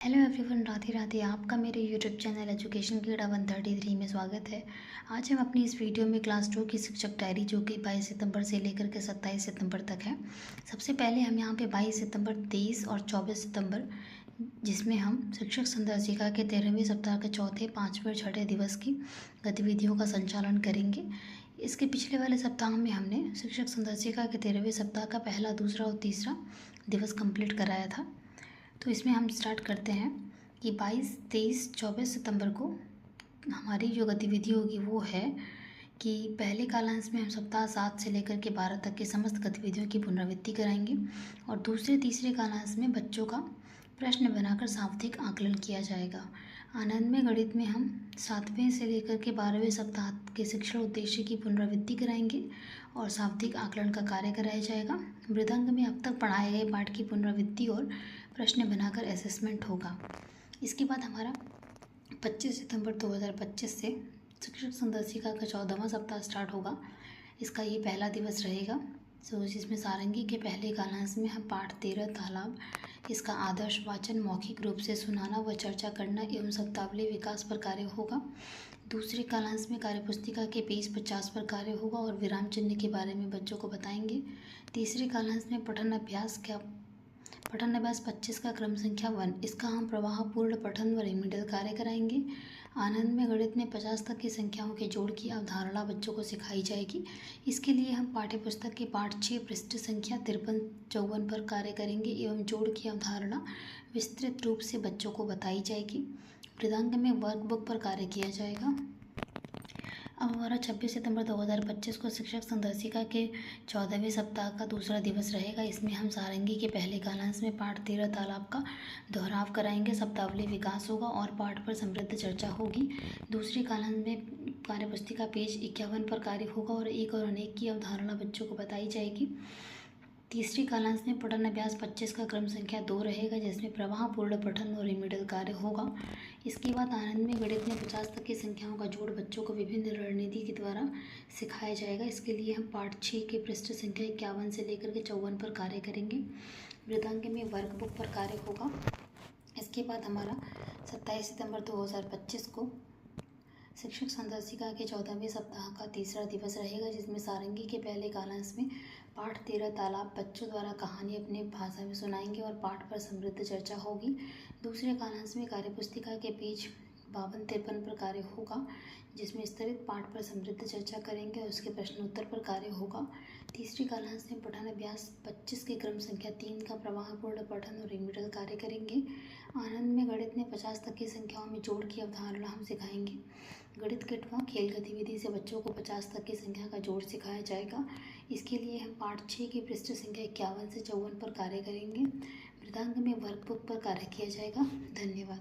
Hello everyone, Radhe Radhe. आपका मेरे YouTube channel education कीड़ा 133 में स्वागत है। आज हम अपनी इस वीडियो में क्लास 2 की शिक्षक डायरी जो कि 22 सितंबर से लेकर के 27 सितंबर तक है। सबसे पहले हम यहाँ पे 22 सितंबर, 23 और 24 सितंबर, जिसमें हम शिक्षक संदर्शिका के 13वें सप्ताह के चौथे, 5वें और 6ठे दिवस की गतिविधियों का संचालन करेंगे। इसके पिछले वाले सप्ताह में हमने शिक्षक संदर्शिका के 13वें सप्ताह का पहला, दूसरा और तीसरा दिवस कंप्लीट कराया था। तो इसमें हम स्टार्ट करते हैं कि 22, 23, 24 सितंबर को हमारी जो गतिविधि होगी वो है कि पहले कालांश में हम सप्ताह 7 से लेकर के 12 तक की समस्त गतिविधियों की पुनरावृत्ति कराएंगे और दूसरे तीसरे कालांश में बच्चों का प्रश्न बनाकर साप्ताहिक आकलन किया जाएगा। आनंदमय गणित में हम 7वें से लेकर के 12वें सप्ताह के शिक्षण उद्देश्य की पुनरावृत्ति कराएंगे और साप्ताहिक आकलन का कार्य कराया जाएगा। मृदंग में अब तक पढ़ाए गए पाठ की पुनरावृत्ति और प्रश्न बनाकर असेसमेंट होगा। इसके बाद हमारा 25 सितंबर 2025 से शिक्षक संदर्शिका का 14वां सप्ताह स्टार्ट होगा। इसका ये पहला दिवस रहेगा। जिसमें सारंगी के पहले कालांश में हम पाठ 13 तालाब, इसका आदर्श वाचन मौखिक रूप से सुनाना व चर्चा करना एवं शब्दावली विकास पर कार्य होगा। दूसरे कालांश में कार्यपुस्तिका के पेज 50 पर कार्य होगा और विराम चिन्ह के बारे में बच्चों को बताएंगे। तीसरे कालांश में पठन अभ्यास 25 का क्रम संख्या 1, इसका हम प्रवाहपूर्ण पठन व रिमीडियल कार्य कराएंगे। आनंद में गणित में 50 तक की संख्याओं के जोड़ की अवधारणा बच्चों को सिखाई जाएगी। इसके लिए हम पाठ्यपुस्तक के पाठ 6 पृष्ठ संख्या 53-54 पर कार्य करेंगे एवं जोड़ की अवधारणा विस्तृत रूप से बच्चों को बताई जाएगी। मृदंग में वर्कबुक पर कार्य किया जाएगा। अब हमारा 26 सितंबर 2025 को शिक्षक संदर्शिका के 14वें सप्ताह का दूसरा दिवस रहेगा। इसमें हम सारंगी के पहले कालांश में पाठ 13 तालाब का दोहराव कराएंगे, शब्दावली विकास होगा और पाठ पर समृद्ध चर्चा होगी। दूसरे कालांश में कार्यपुस्तिका पेज 51 पर कार्य होगा और एक और अनेक की अवधारणा बच्चों को बताई जाएगी। तीसरी कालांश में पठन अभ्यास 25 का क्रम संख्या 2 रहेगा, जिसमें प्रवाहपूर्ण पठन और रिमीडियल कार्य होगा। इसके बाद आनंद में गणित में 50 तक की संख्याओं का जोड़ बच्चों को विभिन्न रणनीति के द्वारा सिखाया जाएगा। इसके लिए हम पाठ 6 के पृष्ठ संख्या 51 से लेकर के 54 पर कार्य करेंगे। मृदंग में वर्कबुक पर कार्य होगा। इसके बाद हमारा 27 सितंबर 2025 को शिक्षक संदर्शिका के 14वें सप्ताह का तीसरा दिवस रहेगा, जिसमें सारंगी के पहले कालांश में पाठ 13 तालाब बच्चों द्वारा कहानी अपनी भाषा में सुनाएंगे और पाठ पर समृद्ध चर्चा होगी। दूसरे कालांश में कार्यपुस्तिका के पेज 52-53 पर कार्य होगा, जिसमें स्तरित पाठ पर समृद्ध चर्चा करेंगे और उसके प्रश्न उत्तर पर कार्य होगा। तीसरी कालांश में पठन अभ्यास 25 के क्रम संख्या 3 का प्रवाहपूर्ण पठन और रिमीडियल कार्य करेंगे। आनंद में गणित में 50 तक की संख्याओं में जोड़ की अवधारणा हम सिखाएंगे। गणित किट व खेल गतिविधि से बच्चों को 50 तक की संख्या का जोड़ सिखाया जाएगा। इसके लिए हम पाठ 6 की पृष्ठ संख्या 51 से 54 पर कार्य करेंगे। मृदंग में वर्कबुक पर कार्य किया जाएगा। धन्यवाद।